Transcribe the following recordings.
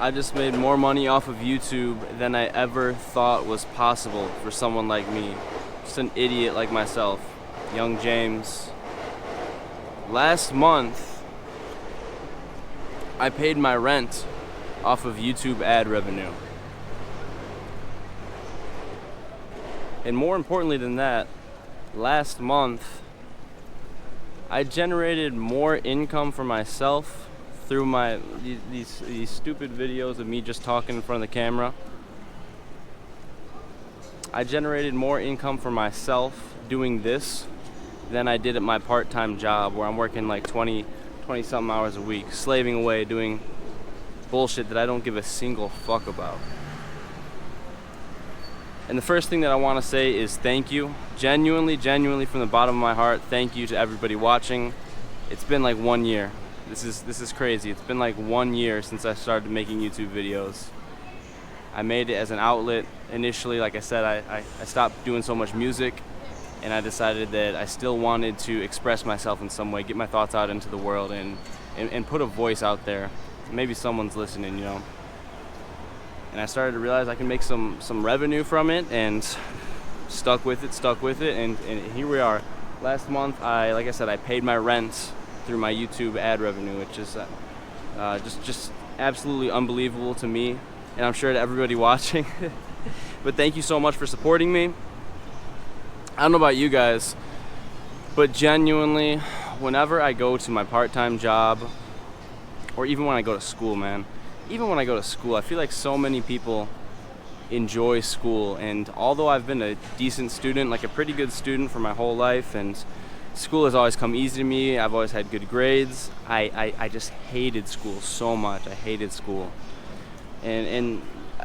I just made more money off of YouTube than I ever thought was possible for someone like me. Just an idiot like myself, young James. Last month, I paid my rent off of YouTube ad revenue. And more importantly than that, last month, I generated more income for myself through these stupid videos of me just talking in front of the camera. I generated more income for myself doing this than I did at my part-time job, where I'm working like 20 something hours a week, slaving away, doing bullshit that I don't give a single fuck about. And the first thing that I want to say is thank you. Genuinely from the bottom of my heart, thank you to everybody watching. It's been like 1 year. This is crazy. It's been like 1 year since I started making YouTube videos. I made it as an outlet initially. Like I said, I stopped doing so much music, and I decided that I still wanted to express myself in some way, get my thoughts out into the world, and put a voice out there. Maybe someone's listening, you know. And I started to realize I can make some revenue from it, and stuck with it, and here we are. Last month, like I said, I paid my rent through my YouTube ad revenue, which is just absolutely unbelievable to me, and I'm sure to everybody watching. But thank you so much for supporting me. I don't know about you guys, but genuinely, whenever I go to my part-time job, or even when I go to school, man, even when I go to school, I feel like so many people enjoy school. And although I've been a decent student, like a pretty good student for my whole life, and school has always come easy to me, I've always had good grades, I just hated school so much. I hated school. And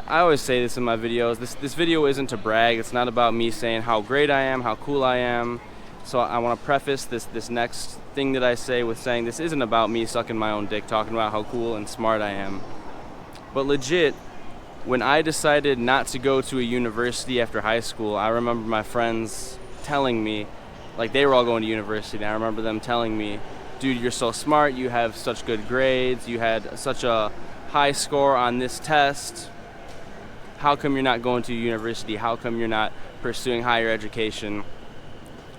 I always say this in my videos, this video isn't to brag. It's not about me saying how great I am, how cool I am. So I want to preface this next thing that I say with saying this isn't about me sucking my own dick, talking about how cool and smart I am. But legit, when I decided not to go to a university after high school, I remember my friends telling me, like they were all going to university, and I remember them telling me, dude, you're so smart, you have such good grades, you had such a high score on this test. How come you're not going to university? How come you're not pursuing higher education?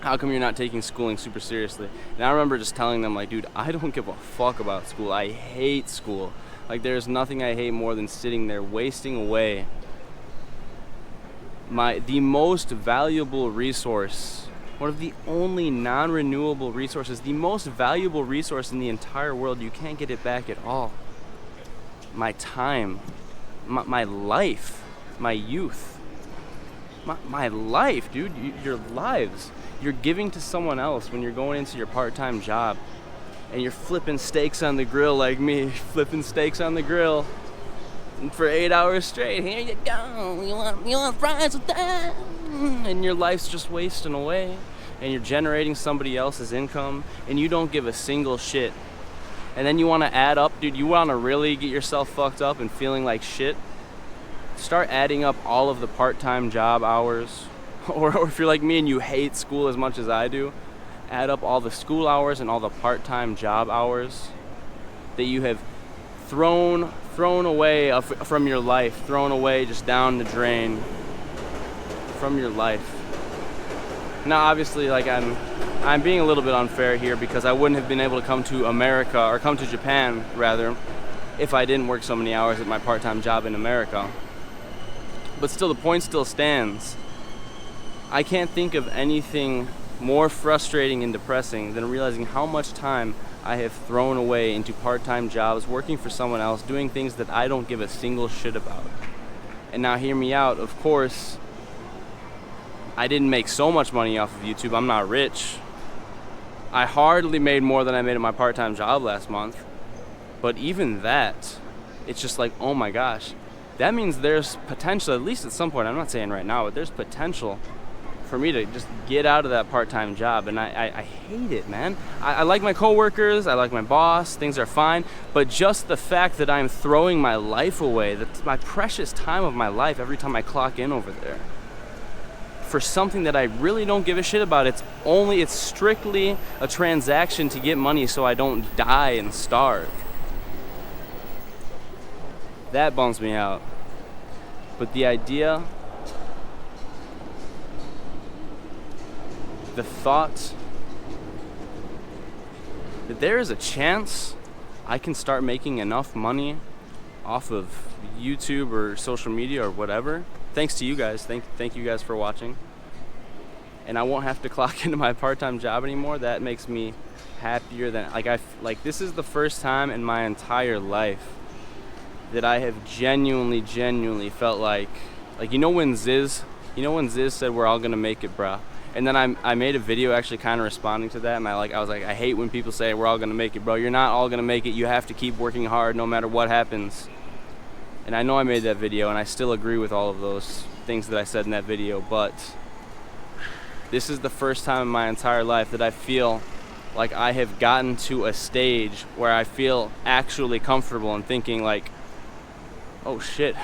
How come you're not taking schooling super seriously? And I remember just telling them, like, dude, I don't give a fuck about school. I hate school. Like, there's nothing I hate more than sitting there wasting away the most valuable resource, one of the only non-renewable resources, the most valuable resource in the entire world. You can't get it back at all. My time, my life, my youth, my life, dude, your lives. You're giving to someone else when you're going into your part-time job, and you're flipping steaks on the grill like me, flipping steaks on the grill for 8 hours straight. Here you go, you want fries with that? And your life's just wasting away, and you're generating somebody else's income, and you don't give a single shit. And then you want to add up, dude, you want to really get yourself fucked up and feeling like shit? Start adding up all of the part-time job hours, or if you're like me and you hate school as much as I do, add up all the school hours and all the part-time job hours that you have thrown away from your life, thrown away just down the drain from your life. Now, obviously, like I'm being a little bit unfair here, because I wouldn't have been able to come to America, or come to Japan rather, if I didn't work so many hours at my part-time job in America. But still, the point still stands. I can't think of anything more frustrating and depressing than realizing how much time I have thrown away into part-time jobs, working for someone else, doing things that I don't give a single shit about. And now hear me out, of course, I didn't make so much money off of YouTube. I'm not rich. I hardly made more than I made at my part-time job last month. But even that, it's just like, oh my gosh, that means there's potential, at least at some point, I'm not saying right now, but there's potential for me to just get out of that part-time job. And I hate it, man. I like my coworkers, I like my boss, things are fine, but just the fact that I'm throwing my life away, that's my precious time of my life every time I clock in over there, for something that I really don't give a shit about. It's strictly a transaction to get money so I don't die and starve. That bums me out. But the idea, the thought that there is a chance I can start making enough money off of YouTube or social media or whatever, thanks to you guys. Thank you guys for watching. And I won't have to clock into my part-time job anymore. That makes me happier than like this is the first time in my entire life that I have genuinely felt like when Ziz said we're all gonna make it, bruh. And then I made a video actually kind of responding to that, and I was like, I hate when people say we're all gonna make it, bro. You're not all gonna make it. You have to keep working hard no matter what happens. And I know I made that video, and I still agree with all of those things that I said in that video, but this is the first time in my entire life that I feel like I have gotten to a stage where I feel actually comfortable and thinking like, oh shit,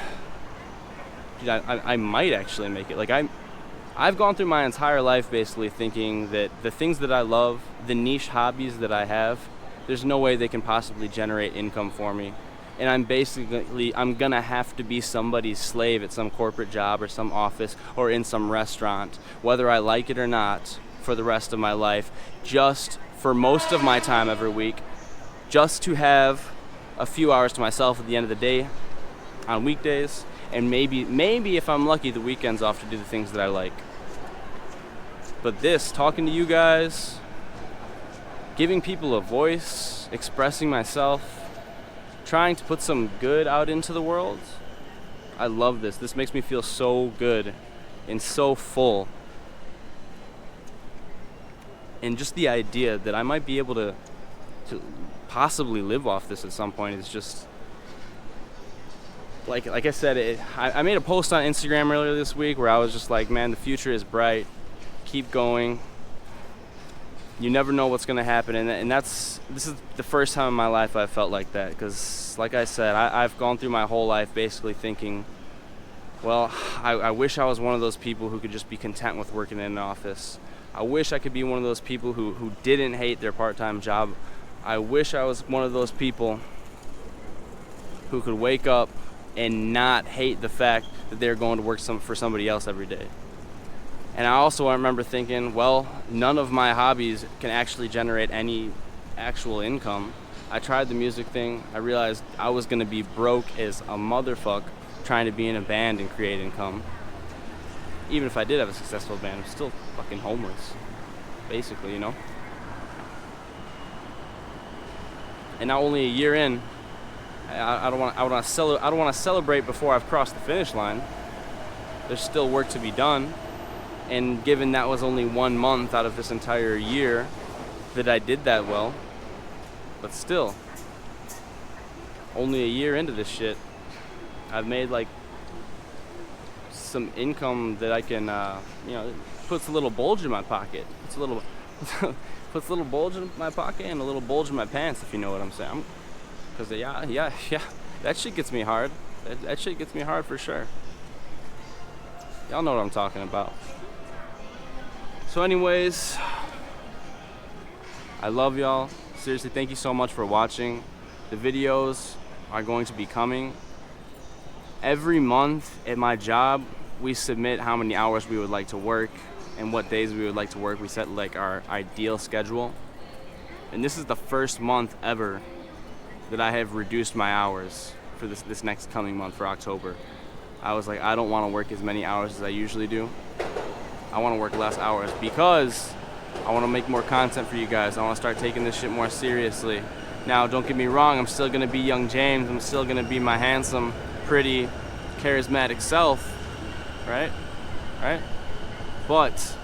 dude, I might actually make it. Like I've gone through my entire life basically thinking that the things that I love, the niche hobbies that I have, there's no way they can possibly generate income for me. And I'm gonna have to be somebody's slave at some corporate job or some office or in some restaurant, whether I like it or not, for the rest of my life, just for most of my time every week, just to have a few hours to myself at the end of the day on weekdays, and maybe if I'm lucky, the weekends off to do the things that I like. But this, talking to you guys, giving people a voice, expressing myself, trying to put some good out into the world, I love this. This makes me feel so good and so full. And just the idea that I might be able to possibly live off this at some point is just, like I said, I made a post on Instagram earlier this week where I was just like, man, the future is bright. Keep going. You never know what's going to happen, and this is the first time in my life I've felt like that, because like I said, I've gone through my whole life basically thinking, well, I wish I was one of those people who could just be content with working in an office. I wish I could be one of those people who didn't hate their part-time job. I wish I was one of those people who could wake up and not hate the fact that they're going to work for somebody else every day. And I also remember thinking, well, none of my hobbies can actually generate any actual income. I tried the music thing. I realized I was going to be broke as a motherfucker trying to be in a band and create income. Even if I did have a successful band, I'm still fucking homeless, basically, you know? And now only a year in, I don't want to celebrate before I've crossed the finish line. There's still work to be done. And given that was only 1 month out of this entire year that I did that well, but still, only a year into this shit, I've made like some income that I can, puts a little bulge in my pocket. Puts a little bulge in my pocket and a little bulge in my pants, if you know what I'm saying. Because yeah, that shit gets me hard. That shit gets me hard for sure. Y'all know what I'm talking about. So anyways, I love y'all. Seriously, thank you so much for watching. The videos are going to be coming. Every month at my job, we submit how many hours we would like to work and what days we would like to work. We set like our ideal schedule. And this is the first month ever that I have reduced my hours for this next coming month, for October. I was like, I don't want to work as many hours as I usually do. I want to work less hours because I want to make more content for you guys. I want to start taking this shit more seriously. Now, don't get me wrong, I'm still going to be young James. I'm still going to be my handsome, pretty, charismatic self, right? But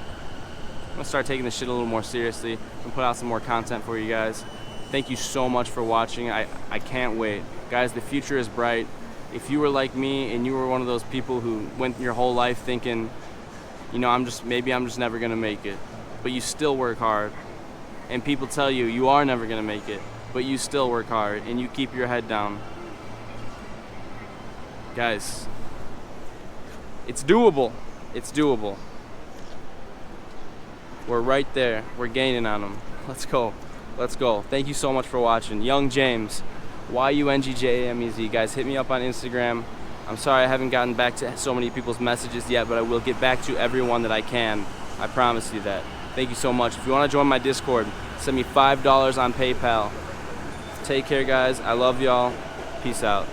I'm going to start taking this shit a little more seriously and put out some more content for you guys. Thank you so much for watching. I can't wait. Guys, the future is bright. If you were like me and you were one of those people who went your whole life thinking, I'm just never gonna make it, but you still work hard, and people tell you you are never gonna make it, but you still work hard and you keep your head down. Guys, it's doable. It's doable. We're right there. We're gaining on them. Let's go. Thank you so much for watching. Young James, YUNGJAMEZ. Guys, hit me up on Instagram. I'm sorry I haven't gotten back to so many people's messages yet, but I will get back to everyone that I can. I promise you that. Thank you so much. If you want to join my Discord, send me $5 on PayPal. Take care, guys. I love y'all. Peace out.